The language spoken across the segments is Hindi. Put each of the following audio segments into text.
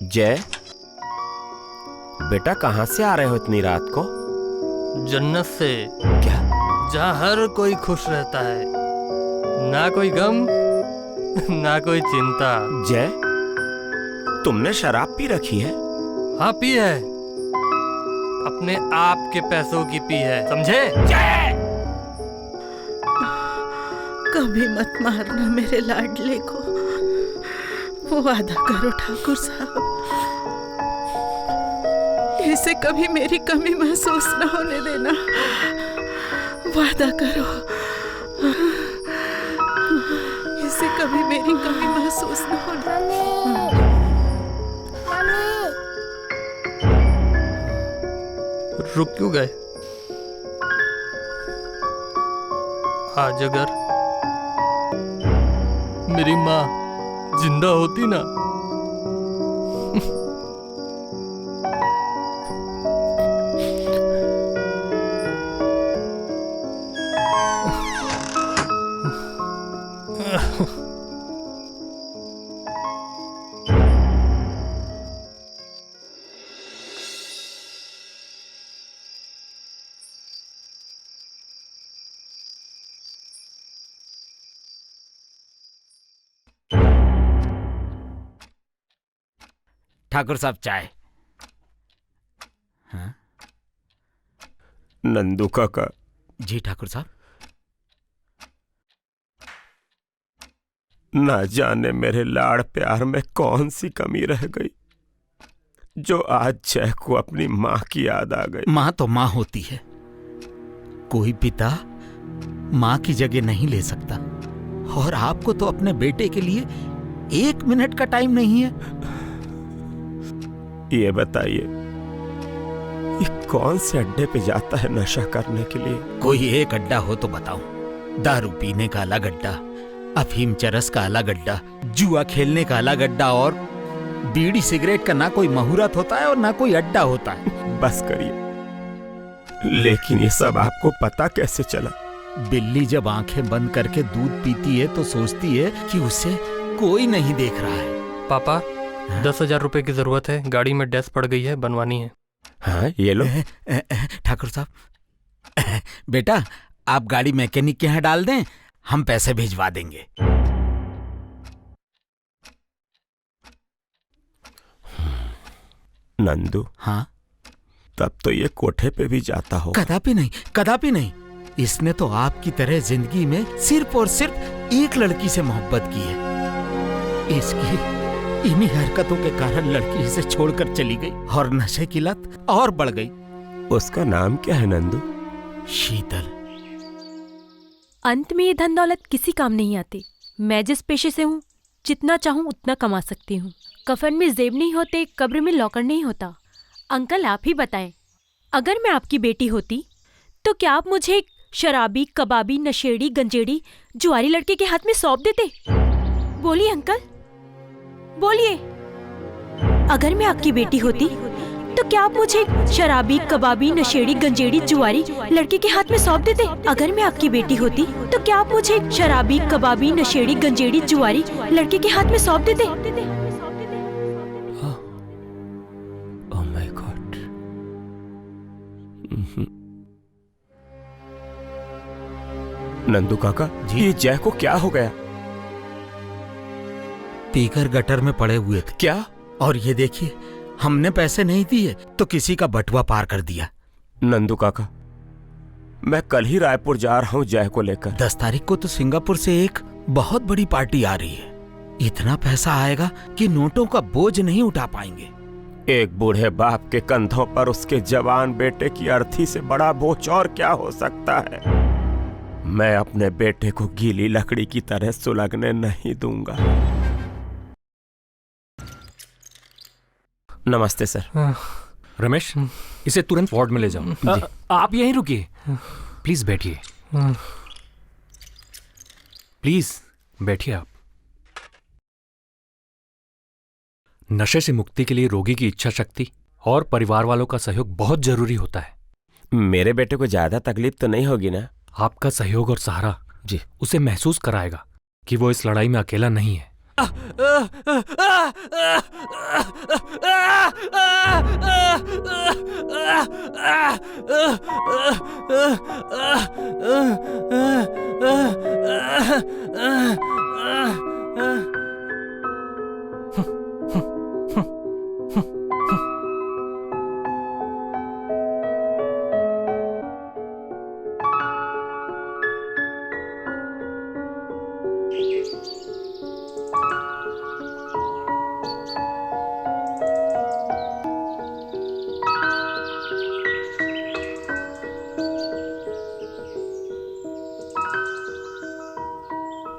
जय, बेटा कहाँ से आ रहे हो इतनी रात को? जन्नत से। क्या? जहाँ हर कोई खुश रहता है, ना कोई गम ना कोई चिंता। जय, तुमने शराब पी रखी है? हाँ पी है, अपने आप के पैसों की पी है, समझे? जय! कभी मत मारना मेरे लाडले को, वो वादा करो ठाकुर साहब, इसे कभी मेरी कमी महसूस न होने देना, वादा करो, इसे कभी मेरी कमी महसूस न होने। रुक क्यों गए? आज अगर मेरी माँ जिंदा होती ना, ठाकुर साहब चाय। हाँ? नंदू काका। जी ठाकुर साहब। ना जाने मेरे लाड़ प्यार में कौन सी कमी रह गई जो आज जय को अपनी माँ की याद आ गई। माँ तो माँ होती है, कोई पिता माँ की जगह नहीं ले सकता, और आपको तो अपने बेटे के लिए 1 मिनट का टाइम नहीं है। ये बताइए, ये कौन से अड्डे पे जाता है नशा करने के लिए? कोई एक अड्डा हो तो बताओ। दारू पीने का अलग अड्डा, अफीम चरस का अलग अड्डा, जुआ खेलने का अलग अड्डा, और बीड़ी सिगरेट का ना कोई मुहूर्त होता है और ना कोई अड्डा होता है। बस करिए, लेकिन ये सब आपको पता कैसे चला? बिल्ली जब आंखें बंद करके दूध पीती है तो सोचती है कि उसे कोई नहीं देख रहा है। पापा 10,000 रुपए की जरूरत है, गाड़ी में डेस्क पड़ गई है, बनवानी है। हाँ ये लो। ठाकुर साहब, बेटा आप गाड़ी मैकेनिक के यहाँ डाल दें, हम पैसे भिजवा देंगे। नंदू। हाँ? तब तो ये कोठे पे भी जाता हो? कदापि नहीं, कदापि नहीं। इसने तो आपकी तरह जिंदगी में सिर्फ और सिर्फ एक लड़की से मोहब्बत की है। इसकी इन्हीं हरकतों के कारण लड़की इसे छोड़कर चली गई और नशे की लत और बढ़ गई। उसका नाम क्या है नंदू? शीतल। अंत में ये धन दौलत किसी काम नहीं आती। मैं जिस पेशे से हूँ, जितना चाहूँ उतना कमा सकती हूँ। कफन में जेब नहीं होते, कब्र में लॉकर नहीं होता। अंकल आप ही बताएं, अगर मैं आपकी बेटी होती तो क्या आप मुझे एक शराबी, कबाबी, नशेड़ी, गंजेड़ी, जुआरी लड़के के हाथ में सौंप देते? बोलिए अंकल, बोलिए। अगर मैं आपकी बेटी होती तो क्या आप मुझे एक शराबी, कबाबी, नशेड़ी, गंजेड़ी, जुआरी लड़के के हाथ में सौंप देते? अगर मैं आपकी बेटी होती तो क्या आप मुझे एक शराबी, कबाबी, नशेड़ी, गंजेड़ी, जुआरी लड़के के हाथ में सौंप देते? Oh my God. नंदू काका जी, ये जय को क्या हो गया? पीकर गटर में पड़े हुए थे। क्या? और ये देखिए, हमने पैसे नहीं दिए तो किसी का बटुआ पार कर दिया। नंदू काका, मैं कल ही रायपुर जा रहा हूँ जय को लेकर। 10 तारीख को तो सिंगापुर से एक बहुत बड़ी पार्टी आ रही है। इतना पैसा आएगा कि नोटों का बोझ नहीं उठा पाएंगे। एक बूढ़े बाप के कंधों पर उसके जवान बेटे की अर्थी से बड़ा बोझ और क्या हो सकता है? मैं अपने बेटे को गीली लकड़ी की तरह सुलगने नहीं दूंगा। नमस्ते सर। रमेश, इसे तुरंत वार्ड में ले जाओ। आप यहीं रुकिए, प्लीज बैठिए। प्लीज बैठिए आप। नशे से मुक्ति के लिए रोगी की इच्छा शक्ति और परिवार वालों का सहयोग बहुत जरूरी होता है। मेरे बेटे को ज्यादा तकलीफ तो नहीं होगी ना? आपका सहयोग और सहारा जी उसे महसूस कराएगा कि वो इस लड़ाई में अकेला नहीं है।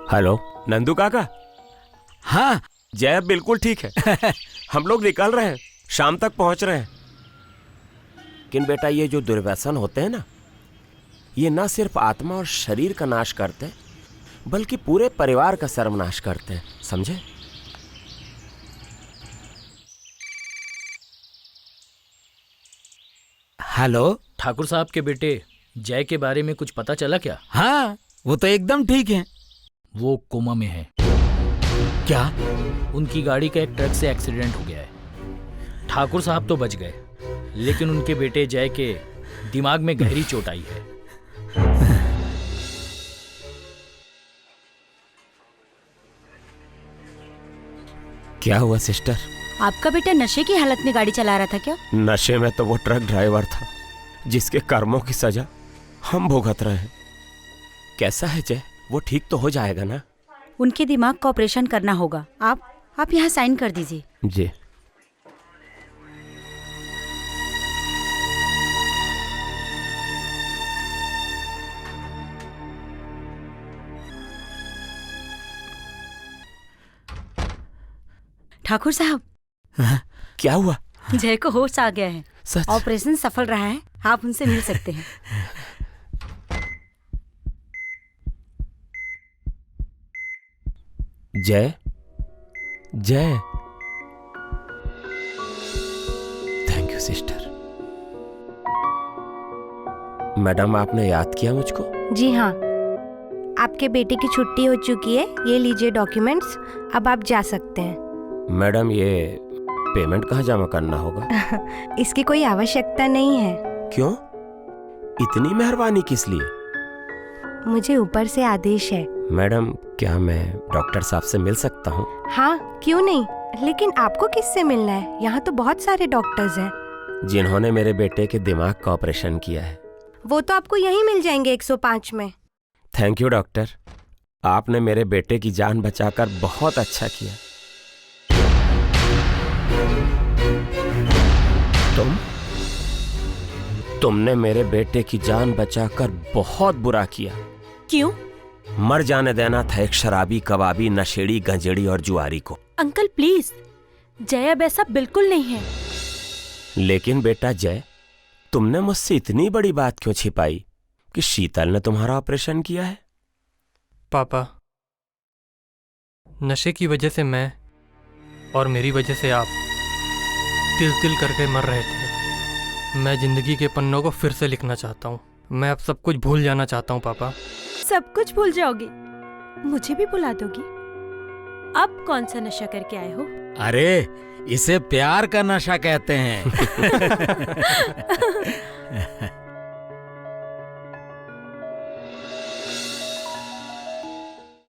हेलो नंदू काका। हाँ जय बिल्कुल ठीक है। हम लोग निकल रहे हैं, शाम तक पहुंच रहे हैं। लेकिन बेटा ये जो दुर्व्यसन होते हैं ना, ये ना सिर्फ आत्मा और शरीर का नाश करते हैं बल्कि पूरे परिवार का सर्वनाश करते हैं, समझे? हेलो। ठाकुर साहब के बेटे जय के बारे में कुछ पता चला क्या? हाँ वो तो एकदम ठीक है। वो कोमा में है। क्या? उनकी गाड़ी का एक ट्रक से एक्सीडेंट हो गया है। ठाकुर साहब तो बच गए, लेकिन उनके बेटे जय के दिमाग में गहरी चोट आई है। क्या हुआ सिस्टर? आपका बेटा नशे की हालत में गाड़ी चला रहा था क्या? नशे में तो वो ट्रक ड्राइवर था जिसके कर्मों की सजा हम भुगत रहे हैं। कैसा है जय? वो ठीक तो हो जाएगा ना? उनके दिमाग का ऑपरेशन करना होगा। आप यहाँ साइन कर दीजिए। जी। ठाकुर साहब, क्या हुआ? जय को होश आ गया है। सच? ऑपरेशन सफल रहा है, आप उनसे मिल सकते हैं। जय जय। Thank you sister. मैडम आपने याद किया मुझको? जी हाँ, आपके बेटे की छुट्टी हो चुकी है। ये लीजिए डॉक्यूमेंट्स, अब आप जा सकते हैं। मैडम ये पेमेंट कहाँ जमा करना होगा? इसकी कोई आवश्यकता नहीं है। क्यों? इतनी मेहरबानी किस लिए? मुझे ऊपर से आदेश है। मैडम क्या मैं डॉक्टर साहब से मिल सकता हूँ? हाँ क्यों नहीं, लेकिन आपको किससे मिलना है? यहाँ तो बहुत सारे डॉक्टर्स हैं। जिन्होंने मेरे बेटे के दिमाग का ऑपरेशन किया है। वो तो आपको यहीं मिल जाएंगे 105 में। थैंक यू डॉक्टर, आपने मेरे बेटे की जान बचाकर बहुत अच्छा किया। तुमने मेरे बेटे की जान बचाकर बहुत बुरा किया। क्यों? मर जाने देना था एक शराबी, कबाबी, नशेड़ी, गंजेड़ी और जुआरी को। अंकल प्लीज, जय अब ऐसा बिल्कुल नहीं है। लेकिन बेटा जय, तुमने मुझसे इतनी बड़ी बात क्यों छिपाई कि शीतल ने तुम्हारा ऑपरेशन किया है? पापा, नशे की वजह से मैं और मेरी वजह से आप तिल तिल करके मर रहे थे। मैं जिंदगी के पन्नों को फिर से लिखना चाहता हूँ। मैं अब सब कुछ भूल जाना चाहता हूँ पापा। सब कुछ भूल जाओगी? मुझे भी भुला दोगी? अब कौन सा नशा करके आए हो? अरे इसे प्यार का नशा कहते हैं।